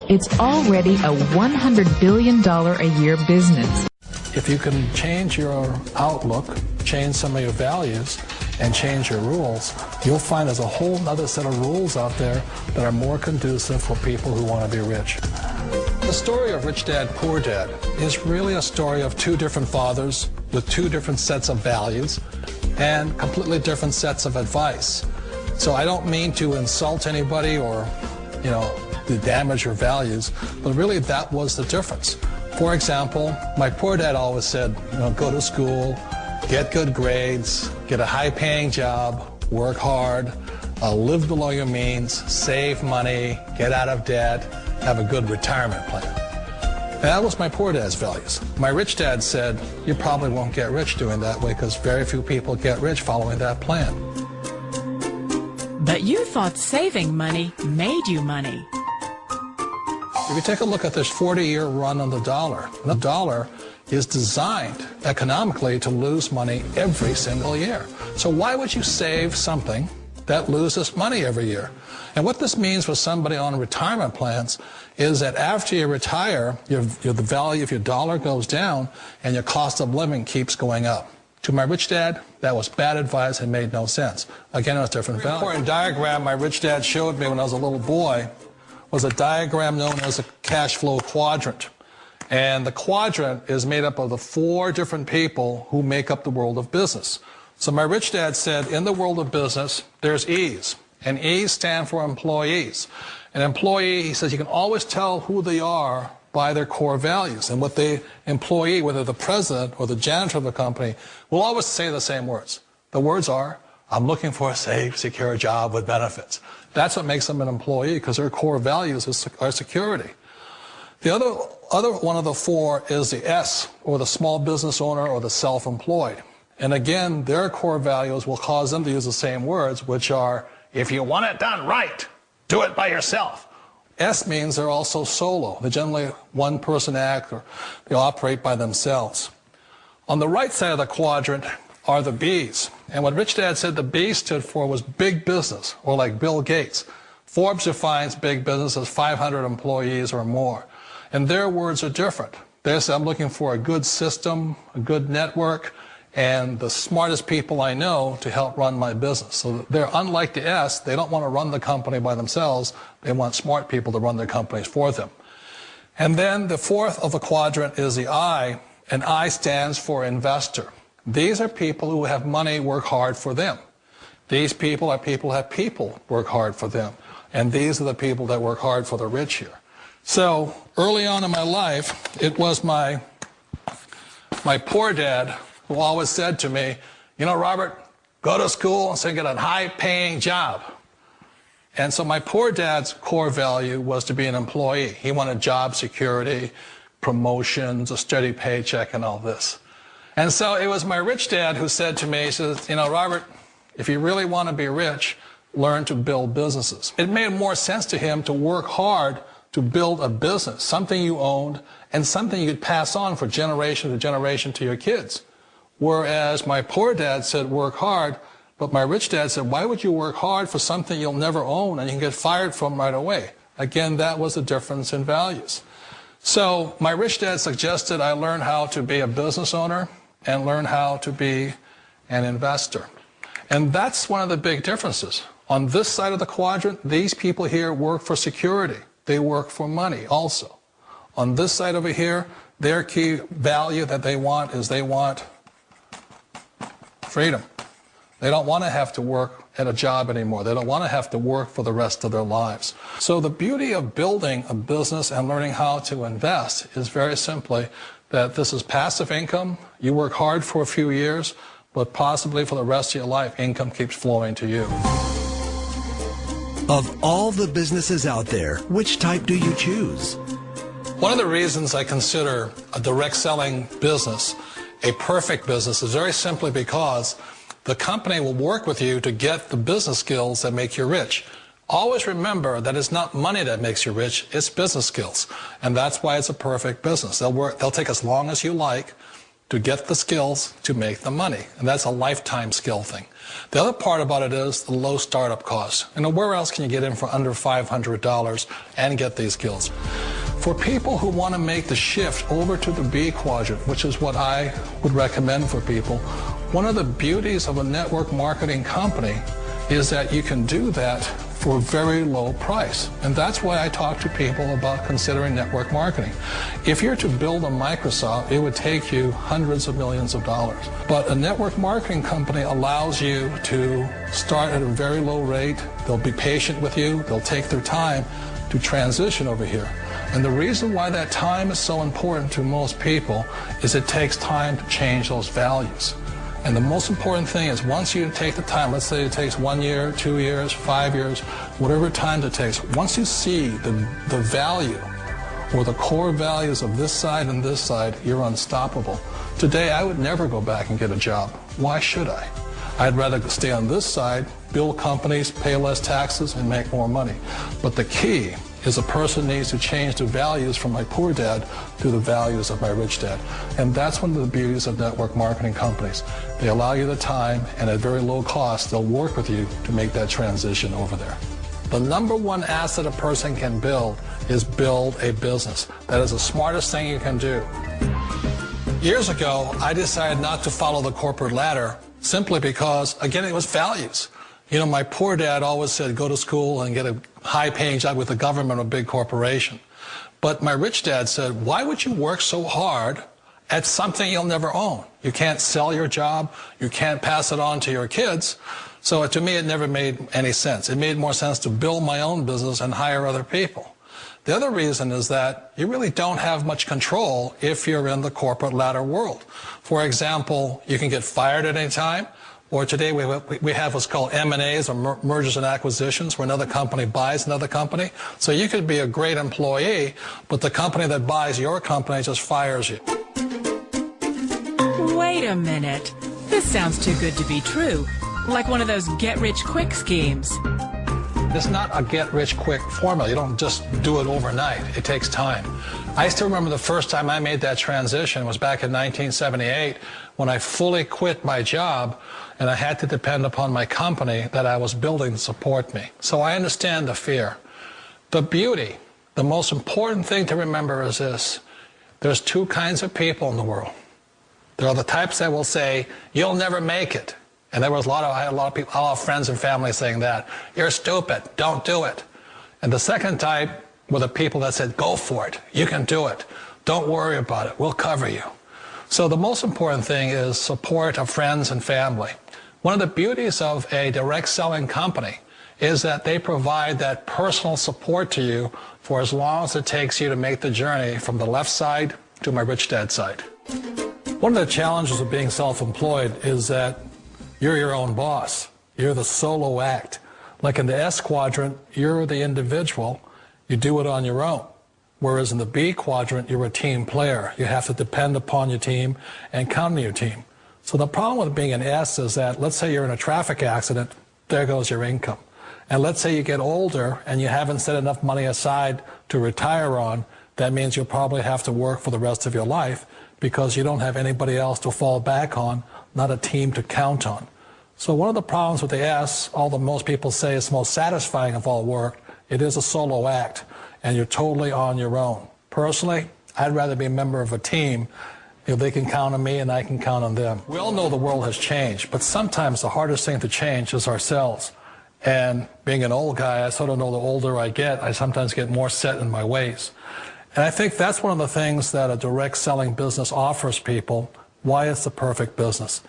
It's already a $100 billion a year business. If you can change your outlook, change some of your values, and change your rules, you'll find there's a whole other set of rules out there that are more conducive for people who want to be rich. The story of Rich Dad, Poor Dad is really a story of two different fathers with two different sets of values and completely different sets of advice. So I don't mean to insult anybody or, to damage your values, but really that was the difference. For example, my poor dad always said, go to school, get good grades, get a high-paying job, work hard, live below your means, save money, get out of debt, have a good retirement plan. And that was my poor dad's values. My rich dad said, you probably won't get rich doing that way because very few people get rich following that plan. But you thought saving money made you money. If you take a look at this 40-year run on the dollar is designed economically to lose money every single year. So why would you save something that loses money every year? And what this means for somebody on retirement plans is that after you retire, the value of your dollar goes down and your cost of living keeps going up. To my rich dad, that was bad advice and made no sense. Again, it was different value. The important diagram my rich dad showed me when I was a little boy was a diagram known as a cash flow quadrant. And the quadrant is made up of the four different people who make up the world of business. So my rich dad said, in the world of business, there's E's. And E's stand for employees. An employee, he says, you can always tell who they are by their core values. And what the employee, whether the president or the janitor of the company, will always say the same words. The words are, I'm looking for a safe, secure job with benefits. That's what makes them an employee, because their core values are security. The other one of the four is the S, or the small business owner or the self-employed. And again, their core values will cause them to use the same words, which are, if you want it done right, do it by yourself. S means they're also solo. They're generally one-person act, or they operate by themselves. On the right side of the quadrant are the B's. And what Rich Dad said the B stood for was big business, or like Bill Gates. Forbes defines big business as 500 employees or more. And their words are different. They say, I'm looking for a good system, a good network, and the smartest people I know to help run my business. So they're unlike the S. They don't want to run the company by themselves. They want smart people to run their companies for them. And then the fourth of the quadrant is the I, and I stands for investor. These are people who have money work hard for them. These people are people who have people work hard for them. And these are the people that work hard for the rich here. So early on in my life, it was my poor dad who always said to me, Robert, go to school and get a high-paying job. And so my poor dad's core value was to be an employee. He wanted job security, promotions, a steady paycheck, and all this. And so it was my rich dad who said to me, he says, Robert, if you really want to be rich, learn to build businesses. It made more sense to him to work hard to build a business, something you owned, and something you could pass on for generation to generation to your kids. Whereas my poor dad said work hard, but my rich dad said, why would you work hard for something you'll never own and you can get fired from right away? Again, that was the difference in values. So my rich dad suggested I learn how to be a business owner and learn how to be an investor. And that's one of the big differences. On this side of the quadrant, these people here work for security. They work for money also. On this side over here, their key value that they want is they want freedom. They don't want to have to work at a job anymore. They don't want to have to work for the rest of their lives. So the beauty of building a business and learning how to invest is very simply that this is passive income. You work hard for a few years, but possibly for the rest of your life, income keeps flowing to you. Of all the businesses out there, which type do you choose? One of the reasons I consider a direct selling business a perfect business is very simply because the company will work with you to get the business skills that make you rich. Always remember that it's not money that makes you rich, it's business skills. And that's why it's a perfect business. They'll take as long as you like. to get the skills to make the money. And that's a lifetime skill thing. The other part about it is the low startup cost. Where else can you get in for under $500 and get these skills? For people who want to make the shift over to the B quadrant, which is what I would recommend for people, one of the beauties of a network marketing company is that you can do that for a very low price. And that's why I talk to people about considering network marketing. If you're to build a Microsoft, it would take you hundreds of millions of dollars. But a network marketing company allows you to start at a very low rate. They'll be patient with you. They'll take their time to transition over here. And the reason why that time is so important to most people is it takes time to change those values. And the most important thing is once you take the time, let's say it takes 1 year, 2 years, 5 years, whatever time it takes, once you see the value or the core values of this side and this side, you're unstoppable. Today, I would never go back and get a job. Why should I? I'd rather stay on this side, build companies, pay less taxes, and make more money. But the key is a person needs to change the values from my poor dad to the values of my rich dad. And that's one of the beauties of network marketing companies. They allow you the time, and at very low cost, they'll work with you to make that transition over there. The number one asset a person can build is build a business. That is the smartest thing you can do. Years ago, I decided not to follow the corporate ladder simply because, again, it was values. You know, my poor dad always said, go to school and get a high-paying job with the government or a big corporation. But my rich dad said, why would you work so hard at something you'll never own? You can't sell your job. You can't pass it on to your kids. So to me, it never made any sense. It made more sense to build my own business and hire other people. The other reason is that you really don't have much control if you're in the corporate ladder world. For example, you can get fired at any time. Or today we have what's called M&As, or mergers and acquisitions, where another company buys another company. So you could be a great employee, but the company that buys your company just fires you. Wait a minute. This sounds too good to be true. Like one of those get-rich-quick schemes. It's not a get-rich-quick formula. You don't just do it overnight. It takes time. I still remember the first time I made that transition was back in 1978 when I fully quit my job and I had to depend upon my company that I was building to support me. So I understand the fear. The beauty, the most important thing to remember is this. There's two kinds of people in the world. There are the types that will say, you'll never make it. And I had a lot of people, a lot of friends and family saying that. You're stupid. Don't do it. And the second type were the people that said, go for it. You can do it. Don't worry about it. We'll cover you. So the most important thing is support of friends and family. One of the beauties of a direct selling company is that they provide that personal support to you for as long as it takes you to make the journey from the left side to my rich dad side. One of the challenges of being self-employed is that you're your own boss. You're the solo act. Like in the S quadrant, you're the individual. You do it on your own. Whereas in the B quadrant, you're a team player. You have to depend upon your team and count on your team. So the problem with being an S is that, let's say you're in a traffic accident, there goes your income. And let's say you get older and you haven't set enough money aside to retire on, that means you'll probably have to work for the rest of your life because you don't have anybody else to fall back on, not a team to count on. So one of the problems with the S, although most people say it's most satisfying of all work, it is a solo act, and you're totally on your own. Personally, I'd rather be a member of a team if they can count on me and I can count on them. We all know the world has changed, but sometimes the hardest thing to change is ourselves. And being an old guy, I sort of know the older I get, I sometimes get more set in my ways. And I think that's one of the things that a direct selling business offers people, why it's the perfect business.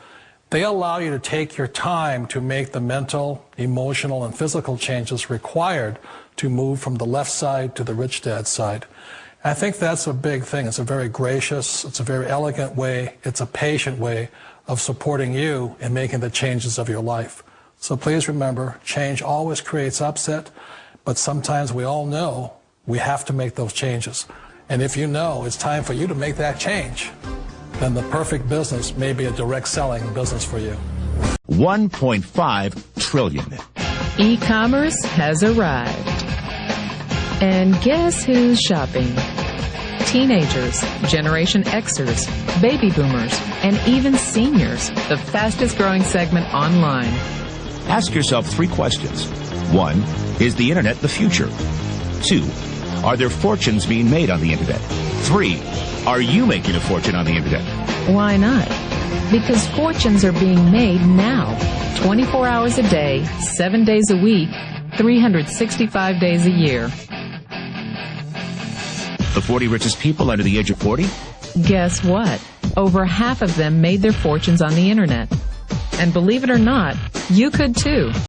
They allow you to take your time to make the mental, emotional, and physical changes required to move from the left side to the rich dad side. I think that's a big thing. It's a very gracious, it's a very elegant way, it's a patient way of supporting you in making the changes of your life. So please remember, change always creates upset, but sometimes we all know we have to make those changes. And if you know it's time for you to make that change, then the perfect business may be a direct selling business for you. 1.5 trillion. E-commerce has arrived. And guess who's shopping? teenagers, Generation Xers, baby boomers, and even seniors, the fastest growing segment online. Ask yourself 3 questions. 1. Is the internet the future? 2. Are there fortunes being made on the internet? 3. Are you making a fortune on the internet? Why not? Because fortunes are being made now, 24 hours a day, 7 days a week, 365 days a year. The 40 richest people under the age of 40? Guess what? Over half of them made their fortunes on the internet. And believe it or not, you could too.